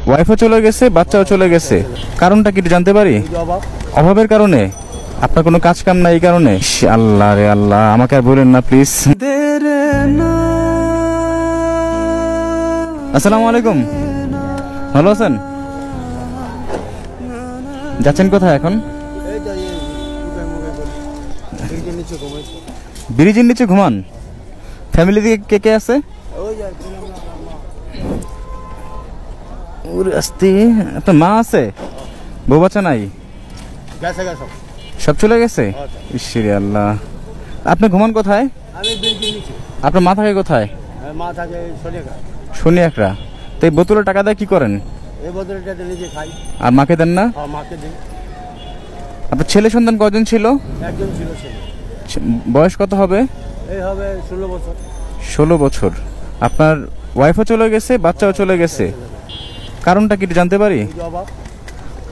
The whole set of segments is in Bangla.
ওয়াইফও চলে গেছে, বাচ্চাও চলে গেছে, কারণটা কি জানতে পারি? অভাবের কারণে? আপনার কোনো কাজ কাম নাই এই কারণে? আল্লাহ রে আল্লাহ, আমাকে আর বলেন না প্লিজ। আসসালামু আলাইকুম, ভালো আছেন? যাচ্ছেন কোথায় এখন? ব্রিজের নিচে ঘুমান? ফ্যামিলি থেকে কে কে আছে? আপনার মা আছে, বউ বাচ্চা নাই? সব চলে গেছে? ঈশ্বরে আল্লাহ। আপনি ঘুমান কোথায়? আপনার মা থাকে কোথায়? শনি একরা। তো এই বোতলের টাকা দিয়ে কি করেন? আর মাকে দেন না? আপনার ছেলে সন্তান কজন ছিল? বয়স কত হবে? 16 বছর। আপনার ওয়াইফও চলে গেছে, বাচ্চাও চলে গেছে, কারণটা কি জানতে পারি?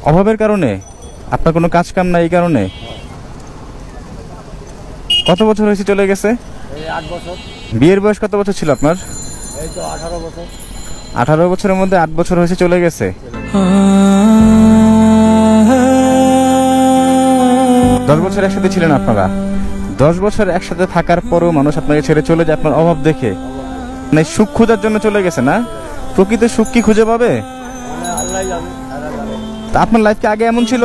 অভাবের কারণে? আপনার কোনো কাজ কাম নাই এই কারণে? কত বছর হয়েছে চলে গেছে? 8 বছর। বিয়ের বয়স কত বছর ছিল আপনার? 18 বছর। 18 বছরের মধ্যে 8 বছর হয়েছে চলে গেছে। 10 বছর একসাথে ছিলেন আপনারা। 10 বছর একসাথে থাকার পরও মানুষ আপনাকে ছেড়ে চলে যায় আপনার অভাব দেখে, মানে সুখ খোঁজার জন্য চলে গেছে না? প্রকৃত সুখ কি খুঁজে পাবে? তা আপনার লাইফ কি আগে এমন ছিল?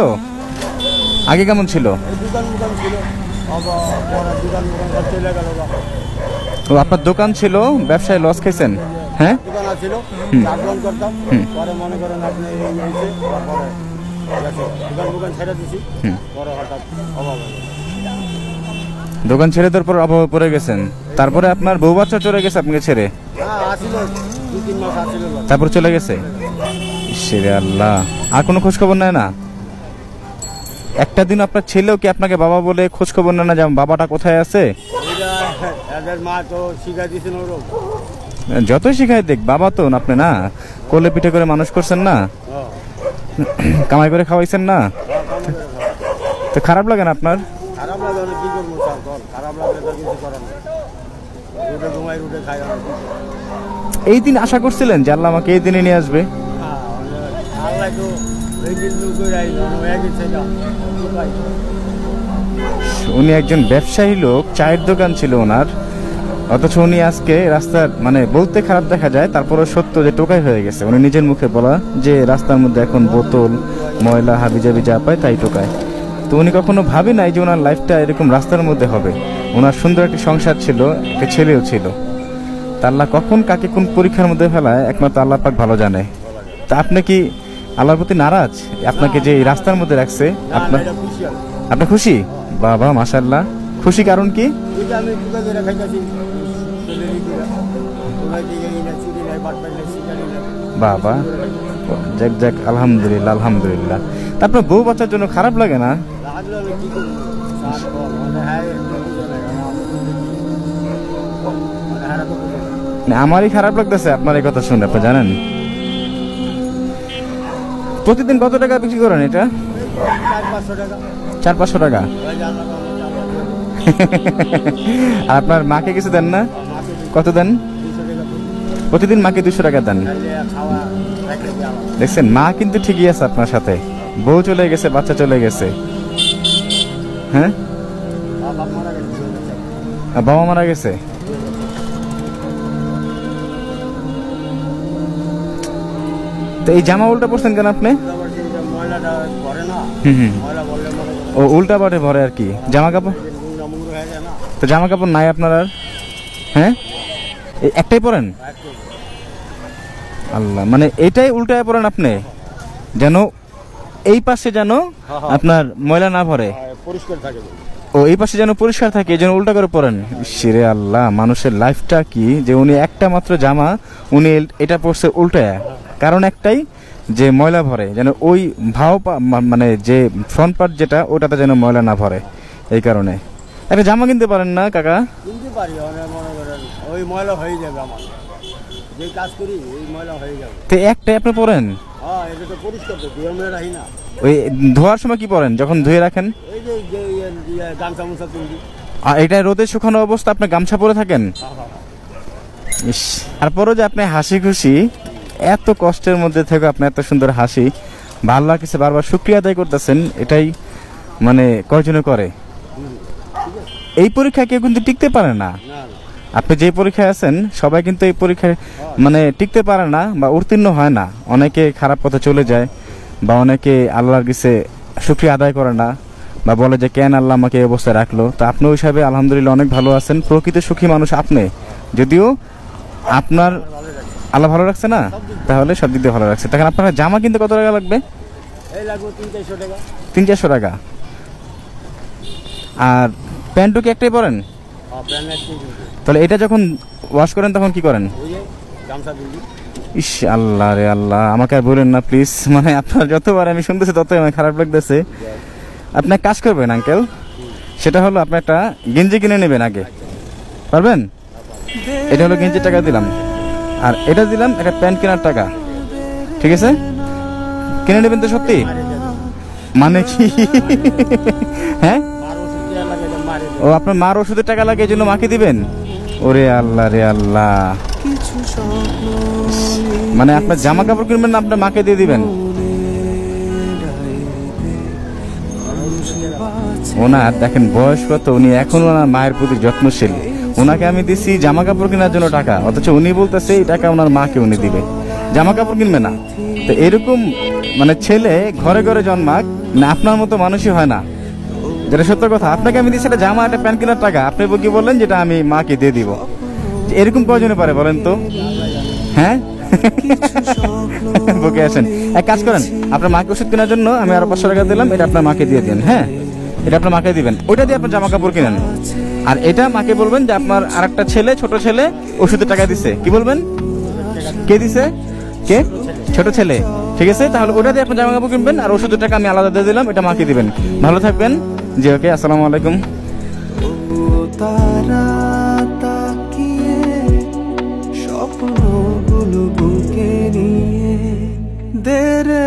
আগে কেমন ছিল? ও আপনার দোকান ছিল, ব্যবসায় লস খাইছেন? হ্যাঁ, দোকান ছেড়ে দেওয়ার পর অভাবে পড়ে গেছেন। তারপরে আপনার বউ বাচ্চা চলে গেছে আপনাকে ছেড়ে, তারপর চলে গেছে। ঈশ্বরে আল্লাহ, আর কোনো খোঁজ খবর নেয় না? একটা দিন আপনার ছেলেও কি আপনাকে বাবা বলে খোঁজ খবর নেয় না, যেমন বাবাটা কোথায় আছে? যতই শিখাই দেখ, বাবা তো আপনি না, কোলে পিঠে করে মানুষ করছেন না, কামাই করে খাওয়াইছেন না, তো খারাপ লাগে না আপনার? এই দিন আশা করছিলেন যে আল্লাহ আমাকে এই দিনে নিয়ে আসবে? উনি একজন ব্যবসায়ী লোক, চায়ের দোকান ছিল ওনার, অথচ উনি আজকে রাস্তার, মানে বলতে খারাপ দেখা যায়, তারপরে সত্য যে টোকাই হয়ে গেছে। উনি নিজের মুখে বলা যে রাস্তার মধ্যে এখন বোতল, ময়লা, হাবিজাবি যা পায় তাই টোকায়। তো উনি কখনো ভাবি নাই যে ওনার লাইফটা এরকম রাস্তার মধ্যে হবে। ওনার সুন্দর একটি সংসার ছিল, একটা ছেলেও ছিল। তা আল্লাহ কখন কাকে কোন পরীক্ষার মধ্যে ফেলায় একমাত্র আল্লাহ পাক ভালো জানে। তা আপনি কি আল্লাহর প্রতি নারাজ আপনাকে যে এই রাস্তার মধ্যে রাখছে? আপনি খুশি? বাবা মাশাআল্লাহ। খুশি কারণ কি? বাবা যাক যাক, আলহামদুলিল্লাহ আলহামদুলিল্লাহ। তা আপনার বউ বাচ্চার জন্য খারাপ লাগে না? আমারই খারাপ লাগতেছে আপনার এই কথা শুনে। আপনি জানেন প্রতিদিন কত টাকা বিক্রি করেন এটা? 400-500 টাকা। আর আপনার মাকে কিছু দেন না? কত দেন? প্রতিদিন মাকে 200 টাকা দেন। দেখছেন, মা কিন্তু ঠিকই আছে আপনার সাথে, বউ চলে গেছে, বাচ্চা চলে গেছে। হ্যাঁ, বাবা মারা গেছে। তো এই জামা উল্টা পড়ছেন কেন আপনি? ও উল্টা পাটে ভরে আর কি জামা কাপড়। তো জামা কাপড় নাই আপনার আর? হ্যাঁ, একটাই পরেন? আল্লাহ, মানে এটাই উল্টায় পরেন আপনি, যেন এই পাশে যেন আপনার ময়লা না ভরে, পরিষ্কার থাকে। ও এই পাশে যেন পরিষ্কার থাকে, এই জন্য উল্টা করে পরেন। শিরে আল্লাহ, মানুষের লাইফটা কি যে উনি একটা মাত্র জামা উনি এটা পরছে উল্টায়, কারণ একটাই যে ময়লা ভরে, যেন ওই মানে যে ফ্রন্ট পার্ট যেটা ওটাতে যেন ময়লা না ভরে। এই কারণে একটা জামা কিনতে পারেন না কাকা? কিনতে পারি, মনে করেন ওই ময়লা হয়ে যাবে, আমার যে কাজ করি ওই ময়লা হয়ে যাবে। তো একটাই আপনি পরেন? হ্যাঁ, এটা তো পরিষ্কার তো, ধুয়ে মেরে রাখি না। ওই ধোয়ার সময় কি পরেন যখন ধুয়ে রাখেন? এই যে গামছা মুছা তুলি। আর এটা রোদে শুকানো অবস্থা আপনি গামছা পরে থাকেন? ইস, তারপরও যে আপনি হাসি খুশি এত কষ্টের মধ্যে থেকে আপনি এত সুন্দর হাসি, ভালো লাগছে, বারবার শুকরিয়া আদায় করতেছেন, এটাই মানে কয়জনে করে। এই পরীক্ষায় কেউ কিন্তু টিকতে পারে না। না আপনি যে পরীক্ষায় আছেন সবাই কিন্তু এই পরীক্ষায় মানে টিকতে পারে না বা উত্তীর্ণ হয় না। অনেকে খারাপ পথে চলে যায় বা অনেকে আল্লাহর কাছে শুকরিয়া আদায় করে না বা বলে যে কেন আল্লাহ আমাকে এই অবস্থায় রাখলো। তো আপনি ওই হিসাবে আলহামদুলিল্লাহ অনেক ভালো আছেন, প্রকৃত সুখী মানুষ আপনি। যদিও আপনার আল্লাহ ভালো রাখছে না, তাহলে সব দিক দিয়ে ভালো রাখছে। তখন আপনার জামা কিনতে কত টাকা লাগবে? এই লাগবে 300-400 টাকা। 300-400 টাকা। আর প্যান্টও কি একটাই পরেন? প্যান্ট একটু তাহলে এটা যখন ওয়াশ করেন তখন কি করেন? ওই যে গামছা দিলি। ইস আল্লাহ রে আল্লাহ, আমাকে আর বলেন না প্লিজ। মানে আপনার যতবার আমি শুনতেছি ততই আমার খারাপ লাগতেছে। আপনি এক কাজ করবেন আঙ্কেল, সেটা হলো আপনি একটা গেঞ্জি কিনে নেবেন আগে, পারবেন? এটা হলো গেঞ্জির টাকা দিলাম, আর এটা দিলাম একটা প্যান্ট কেনার টাকা, ঠিক আছে? কিনে নেবেন তো সত্যি? মানে কি? হ্যাঁ, মার ওষুধ দেওয়া লাগে, এটা মারে দেয়। ও আপনার মার ওষুধের টাকা লাগে এই জন্য মাকে দিবেন? ওরে আল্লাহ রে আল্লাহ, মানে আপনার জামা কাপড় কিনবেন না আপনার মাকে দিয়ে দিবেন? ওনার দেখেন বয়স কত, উনি এখন ওনার মায়ের প্রতি যত্নশীল। ওনাকে আমি দিছি জামা কাপড় কেনার জন্য টাকা, অথচ উনি বলতেছে এই টাকা ওনার মাকে উনি দিবে, জামা কাপড় কিনবে না। তো এরকম মানে ছেলে ঘরে ঘরে জন্মাক না, আপনার মতো মানুষই হয় না, যেটা সত্য কথা। আপনাকে আমি দিচ্ছি একটা জামা একটা প্যান্ট কেনার টাকা, আপনি কি বললেন যেটা আমি মাকে দিয়ে দিব? এরকম কয়জনে পারে বলেন তো? হ্যাঁ, বকে আসেন। এক কাজ করেন, আপনার মাকে ওষুধ কেনার জন্য আমি আরো 500 টাকা দিলাম, এটা আপনার মাকে দিয়ে দিন। হ্যাঁ, এটা আপনার মাকে দিবেন, ওইটা দিয়ে আপনার জামা কাপড় কিনেন। আর এটা মাকে বলবেন যে আপনার আরেকটা ছেলে, ছোট ছেলে ওষুধের টাকা দিছে। কি বলবেন? কে দিছে? কে? ছোট ছেলে। ঠিক আছে, তাহলে ওটা দিয়ে আপনার জামা কাপড় কিনবেন, আর ওষুধের টাকা আমি আলাদা দিয়ে দিলাম, এটা মাকে দিবেন। ভালো থাকবেন। জি ওকে, আসসালামু আলাইকুম। তারা তাকিয়ে স্বপ্নগুলো বুকে নিয়ে দে রে